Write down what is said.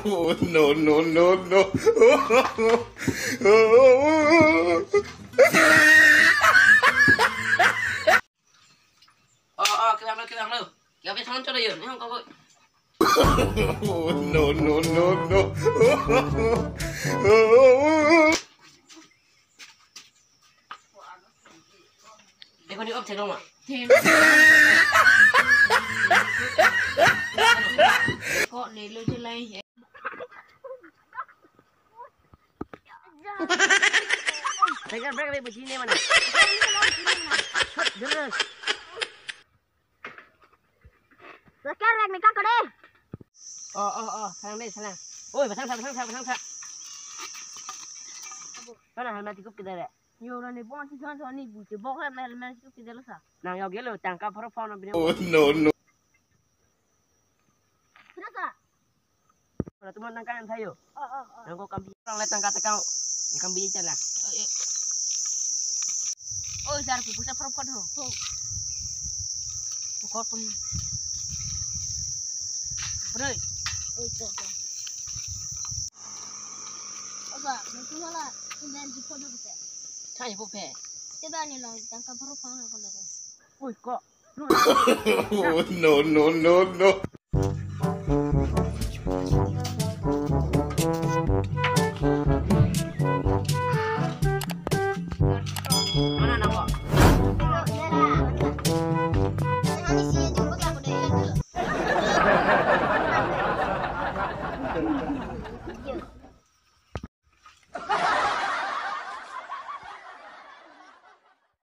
Oh, no, no, no, no. Cái thằng kéo cái thằng cho đây rồi, không có vội. Oh, no, no, no, no. Để con đi ốp thành không ạ? Thêm. Kok ni lu je lain je. Saya break dari begini mana? Terus. Sekarang ni kakak deh. Sang deh, sang. Oi, besang. Mana hal mati kup kita deh? Yo lah ni pun si tuan ni buce. Boklah mel cukup kita lusa. Nang yo gelo tangkap perempuan nak bini. Oh, no, no. Kenapa? Kalau teman tangkapan saya. Nang kau kambing orang lihat tangkap kau. Ni kambing je lah. Oh, jar ku buka perempuan tu. Kau pun. Beri. Oh, tu. Apa? Nanti malah kemudian jumpa dulu kita. Tanya bupe. Kita ni lah tangkap perempuan apa lagi? Oi, kok. Oh, no, no, no, no.